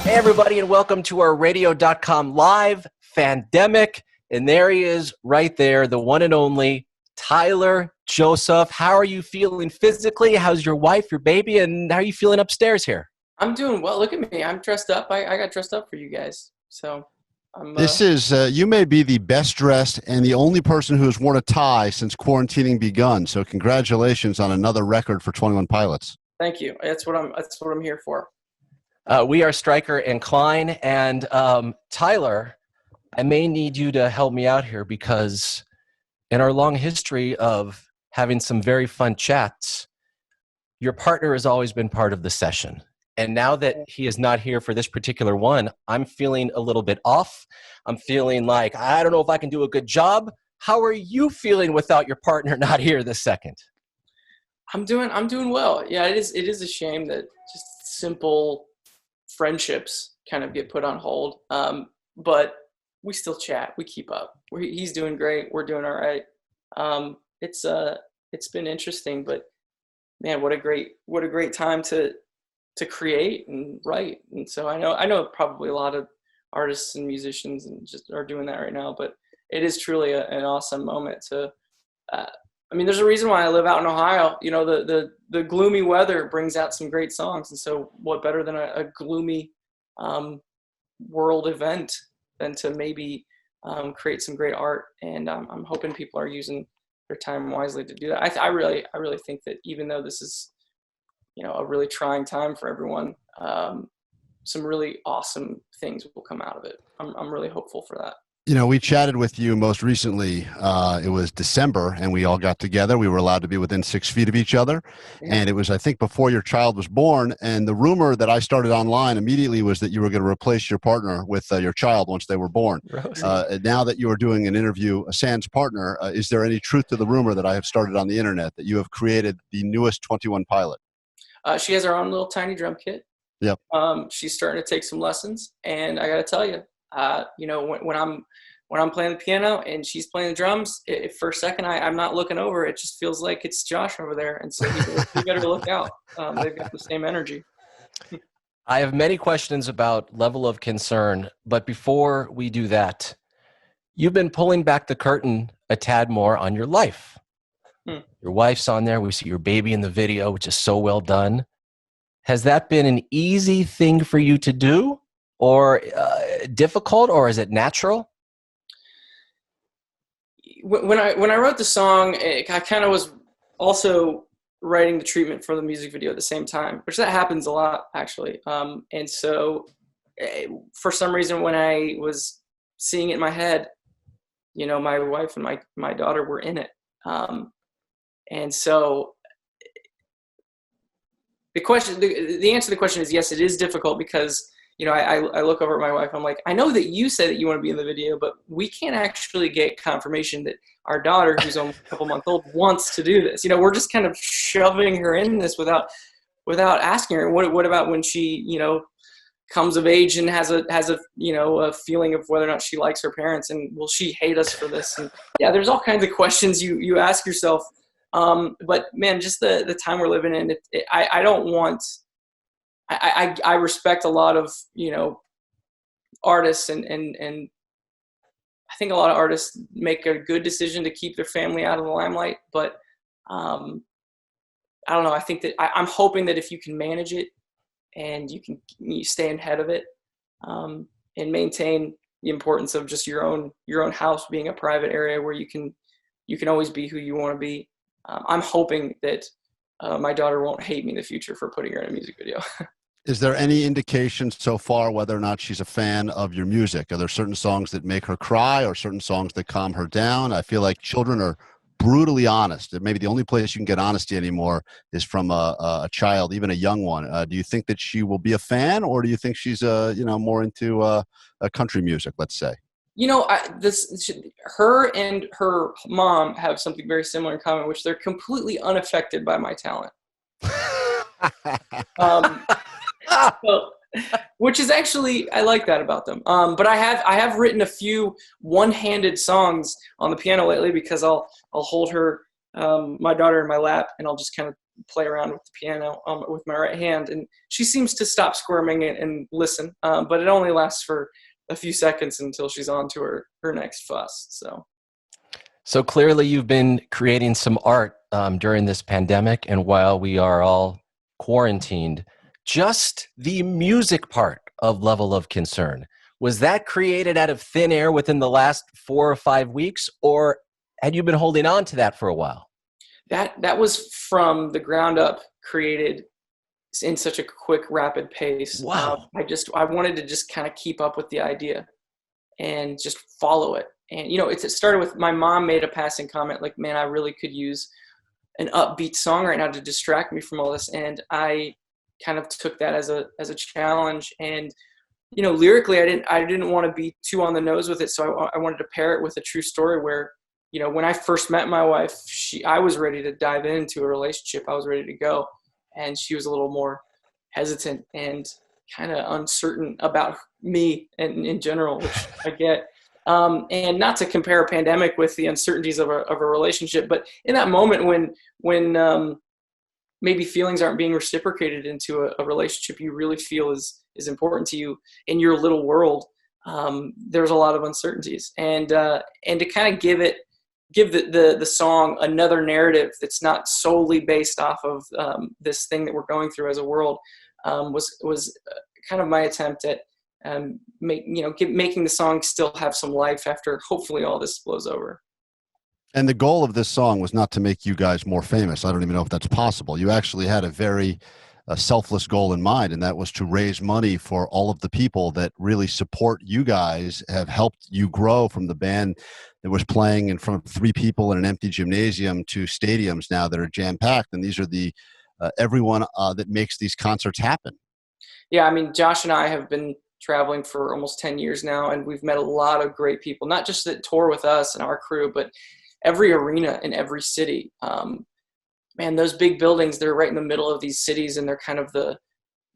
Hey, everybody, and welcome to our radio.com live FANDEMIC. And there he is right there, the one and only Tyler Joseph. How are you feeling physically? How's your wife, your baby, and how are you feeling upstairs here? I'm doing well. Look at me. I'm dressed up. I got dressed up for you guys. So I'm This is, you may be the best dressed and the only person who has worn a tie since quarantining begun. So congratulations on another record for 21 Pilots. Thank you. That's what I'm here for. We are Stryker and Klien, and Tyler, I may need you to help me out here because in our long history of having some very fun chats, your partner has always been part of the session. And now that he is not here for this particular one, I'm feeling a little bit off. I'm feeling like, I don't know if I can do a good job. How are you feeling without your partner not here this second? I'm doing well. Yeah, it is a shame that just simple friendships kind of get put on hold. But we still chat. We keep up. He's doing great. We're doing all right. It's been interesting, but man, what a great time to create and write. And so I know probably a lot of artists and musicians and just are doing that right now, but it is truly an awesome moment to, there's a reason why I live out in Ohio. You know, the gloomy weather brings out some great songs. And so what better than a gloomy world event than to maybe create some great art. And I'm hoping people are using their time wisely to do that. I really think that even though this is, a really trying time for everyone, some really awesome things will come out of it. I'm really hopeful for that. You know, we chatted with you most recently. It was December, and we all got together. We were allowed to be within 6 feet of each other. Yeah. And it was, I think, before your child was born. And the rumor that I started online immediately was that you were going to replace your partner with your child once they were born. Now that you are doing an interview, a sans partner, is there any truth to the rumor that I have started on the internet that you have created the newest 21 Pilot? She has her own little tiny drum kit. Yep. She's starting to take some lessons. And I got to tell you, when I'm playing the piano and she's playing the drums, for a second I'm not looking over. It just feels like it's Josh over there, and so you better look out. They've got the same energy. I have many questions about level of concern, but before we do that, you've been pulling back the curtain a tad more on your life. Your wife's on there. We see your baby in the video, which is so well done. Has that been an easy thing for you to do, or difficult, or is it natural? When I wrote the song, I kind of was also writing the treatment for the music video at the same time, which that happens a lot, actually. And so for some reason, when I was seeing it in my head, my wife and my daughter were in it. And so the answer to the question is yes, it is difficult because, I look over at my wife. I'm like, I know that you say that you want to be in the video, but we can't actually get confirmation that our daughter, who's only a couple months old, wants to do this. We're just kind of shoving her in this without asking her. What about when she, comes of age and has a feeling of whether or not she likes her parents, and will she hate us for this? And yeah, there's all kinds of questions you ask yourself. But man, just the time we're living in, I don't want. I respect a lot of, artists and I think a lot of artists make a good decision to keep their family out of the limelight, but I don't know. I think that I'm hoping that if you can manage it and you stay ahead of it, and maintain the importance of just your own house being a private area where you can always be who you want to be. I'm hoping that my daughter won't hate me in the future for putting her in a music video. Is there any indication so far whether or not she's a fan of your music? Are there certain songs that make her cry or certain songs that calm her down? I feel like children are brutally honest. Maybe the only place you can get honesty anymore is from a child, even a young one. Do you think that she will be a fan, or do you think she's more into country music, let's say? Her and her mom have something very similar in common, which they're completely unaffected by my talent. Which is actually, I like that about them. But I have written a few one-handed songs on the piano lately because I'll hold her, my daughter in my lap, and I'll just kind of play around with the piano with my right hand, and she seems to stop squirming and listen, but it only lasts for a few seconds until she's on to her next fuss. So clearly you've been creating some art during this pandemic and while we are all quarantined. Just the music part of Level of Concern, was that created out of thin air within the last 4 or 5 weeks, or had you been holding on to that for a while? That was from the ground up, created in such a quick, rapid pace. Wow. I wanted to just kind of keep up with the idea and just follow it. And, it started with my mom made a passing comment like, man, I really could use an upbeat song right now to distract me from all this. And I kind of took that as a challenge. And, lyrically, I didn't want to be too on the nose with it. So I wanted to pair it with a true story where, when I first met my wife, I was ready to dive into a relationship. I was ready to go. And she was a little more hesitant and kind of uncertain about me and in general, which I get. And not to compare a pandemic with the uncertainties of a relationship, but in that moment when maybe feelings aren't being reciprocated into a relationship you really feel is important to you in your little world, there's a lot of uncertainties. And to kind of give the song another narrative that's not solely based off of this thing that we're going through as a world, was kind of my attempt at making the song still have some life after hopefully all this blows over. And the goal of this song was not to make you guys more famous. I don't even know if that's possible. You actually had a very selfless goal in mind, and that was to raise money for all of the people that really support you guys, have helped you grow from the band that was playing in front of 3 people in an empty gymnasium to stadiums now that are jam-packed. And these are the everyone that makes these concerts happen. Yeah, I mean, Josh and I have been traveling for almost 10 years now, and we've met a lot of great people, not just that tour with us and our crew, but every arena in every city. Man, those big buildings, they're right in the middle of these cities, and they're kind of the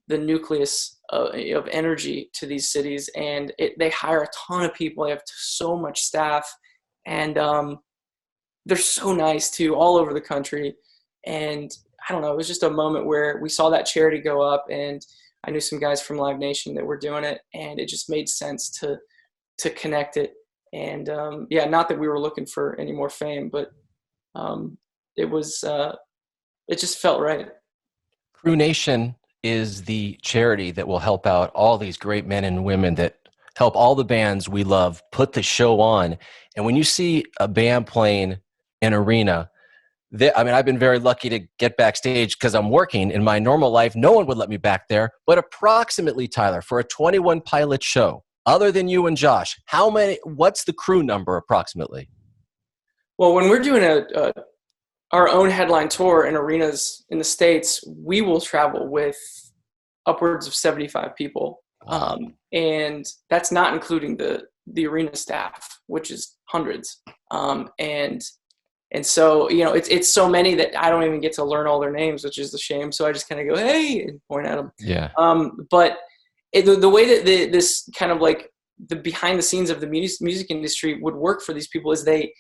nucleus of energy to these cities. And they hire a ton of people. They have so much staff, and they're so nice too, all over the country. And I don't know, it was just a moment where we saw that charity go up, and I knew some guys from Live Nation that were doing it, and it just made sense to connect it. And not that we were looking for any more fame, but it just felt right. Crew Nation is the charity that will help out all these great men and women that help all the bands we love put the show on. And when you see a band playing an arena, I've been very lucky to get backstage because I'm working. In my normal life, no one would let me back there. But approximately, Tyler, for a 21 pilot show, other than you and Josh, what's the crew number approximately? Well, when we're doing our own headline tour in arenas in the States, we will travel with upwards of 75 people. And that's not including the arena staff, which is hundreds. And so, it's so many that I don't even get to learn all their names, which is a shame. So I just kind of go, hey, and point at them. Yeah. But the way that this kind of like the behind the scenes of the music industry would work for these people is they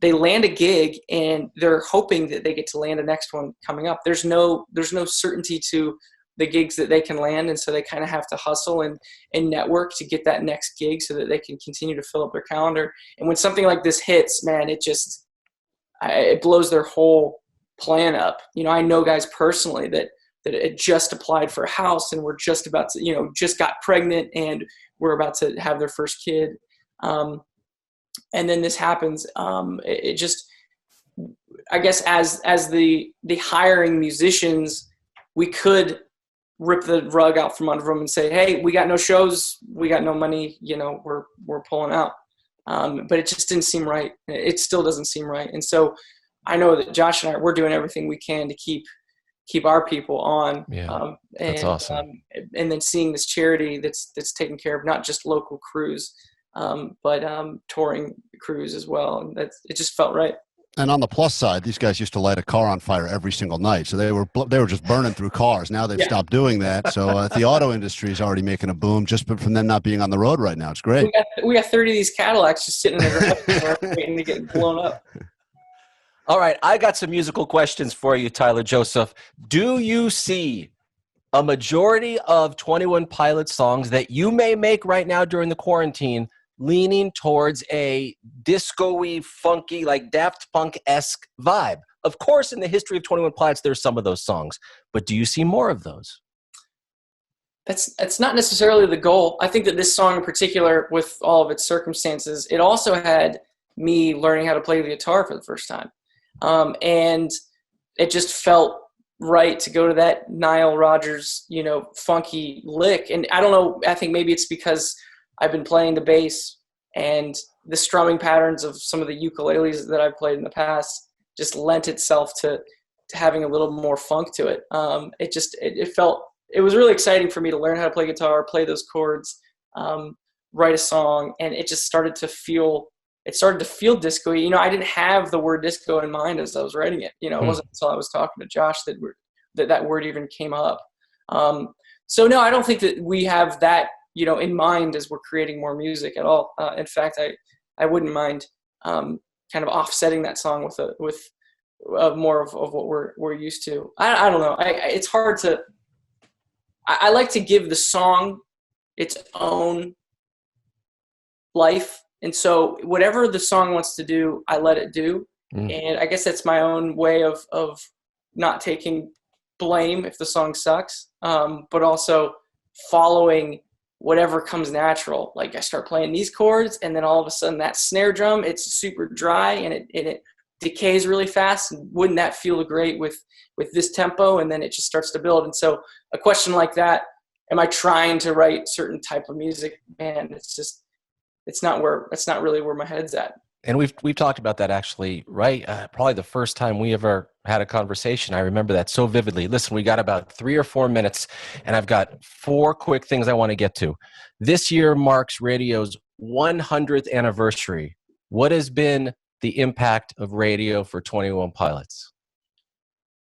land a gig and they're hoping that they get to land a next one coming up. There's no certainty to the gigs that they can land. And so they kind of have to hustle and network to get that next gig so that they can continue to fill up their calendar. And when something like this hits, man, it blows their whole plan up. I know guys personally that had just applied for a house and were just about to, just got pregnant and were about to have their first kid. And then this happens. It just, I guess as the hiring musicians, we could rip the rug out from under them and say, hey, we got no shows. We got no money. We're pulling out. But it just didn't seem right. It still doesn't seem right. And so I know that Josh and I, we're doing everything we can to keep our people on. Yeah, that's awesome. And then seeing this charity that's taking care of not just local crews, but touring crews as well. And it just felt right. And on the plus side, these guys used to light a car on fire every single night. So they were just burning through cars. Now they've stopped doing that. So the auto industry is already making a boom just from them not being on the road right now. It's great. We got 30 of these Cadillacs just sitting in the garage waiting to get blown up. All right, I got some musical questions for you, Tyler Joseph. Do you see a majority of 21 Pilots songs that you may make right now during the quarantine leaning towards a disco-y, funky, like Daft Punk-esque vibe? Of course, in the history of 21 Pilots, there's some of those songs, but do you see more of those? That's not necessarily the goal. I think that this song in particular, with all of its circumstances, it also had me learning how to play the guitar for the first time. And it just felt right to go to that Nile Rodgers, funky lick. And I don't know, I think maybe it's because I've been playing the bass and the strumming patterns of some of the ukuleles that I've played in the past just lent itself to having a little more funk to it. It was really exciting for me to learn how to play guitar, play those chords, write a song, and it just started to feel disco-y. I didn't have the word disco in mind as I was writing it. It wasn't until I was talking to Josh that word even came up. So no, I don't think that we have that, in mind as we're creating more music at all. In fact, I wouldn't mind kind of offsetting that song with more of what we're used to. I don't know. It's hard to. I like to give the song its own life. And so whatever the song wants to do, I let it do. And I guess that's my own way of not taking blame if the song sucks, but also following whatever comes natural. Like I start playing these chords, and then all of a sudden that snare drum, it's super dry and it decays really fast. And wouldn't that feel great with this tempo? And then it just starts to build. And so a question like that, am I trying to write certain type of music? Man, it's not really where my head's at. And we've talked about that actually, right? Probably the first time we ever had a conversation. I remember that so vividly. Listen, we got about 3 or 4 minutes, and I've got 4 quick things I want to get to. This year marks radio's 100th anniversary. What has been the impact of radio for 21 Pilots?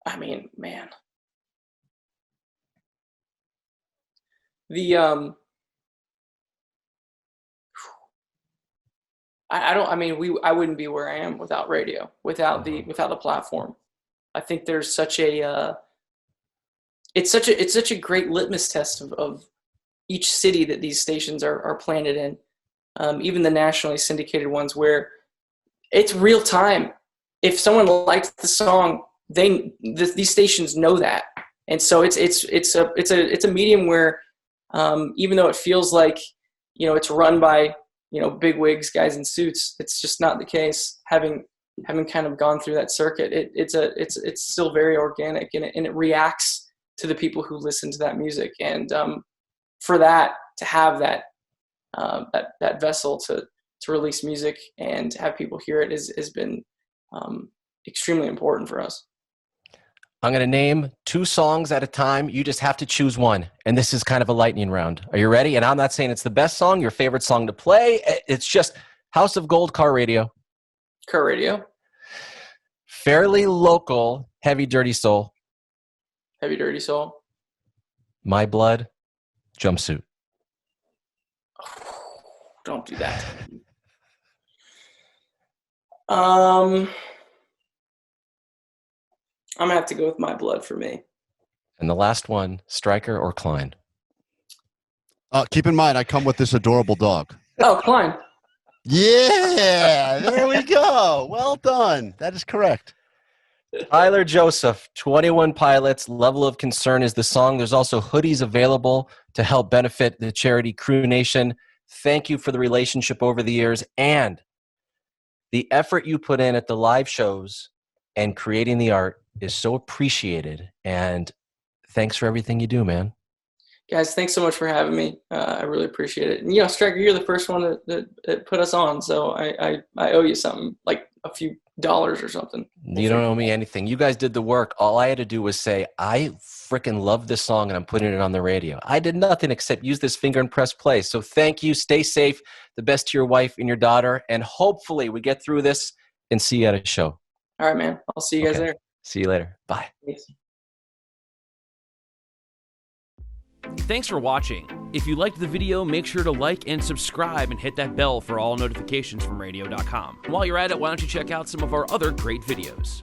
I mean, man. I wouldn't be where I am without radio, without the platform. I think there's such a it's such a great litmus test of each city that these stations are planted in, even the nationally syndicated ones where it's real time. If someone likes the song, these stations know that, and so it's a medium where even though it feels like it's run by big wigs, guys in suits, it's just not the case. Having kind of gone through that circuit, it's still very organic, and it reacts to the people who listen to that music. And for that to have that vessel to release music and have people hear it has been extremely important for us. I'm going to name 2 songs at a time. You just have to choose one. And this is kind of a lightning round. Are you ready? And I'm not saying it's the best song, your favorite song to play. It's just House of Gold, Car Radio. Car Radio. Fairly Local, Heavy Dirty Soul. Heavy Dirty Soul. My Blood, Jumpsuit. Don't do that. I'm going to have to go with My Blood for me. And the last one, Stryker or Klien? Keep in mind, I come with this adorable dog. Oh, Klien. Yeah, there we go. Well done. That is correct. Tyler Joseph, 21 Pilots, Level of Concern is the song. There's also hoodies available to help benefit the charity Crew Nation. Thank you for the relationship over the years and the effort you put in at the live shows and creating the art is so appreciated. And thanks for everything you do, man. Guys, thanks so much for having me. I really appreciate it. And Stryker, you're the first one that put us on, so I owe you something, like a few dollars or something. You don't owe me anything. You guys did the work. All I had to do was say, I freaking love this song and I'm putting it on the radio. I did nothing except use this finger and press play. So thank you. Stay safe. The best to your wife and your daughter. And hopefully we get through this and see you at a show. All right, man. I'll see you guys there. See you later. Bye. Thanks. Thanks for watching. If you liked the video, make sure to like and subscribe and hit that bell for all notifications from radio.com. While you're at it, why don't you check out some of our other great videos.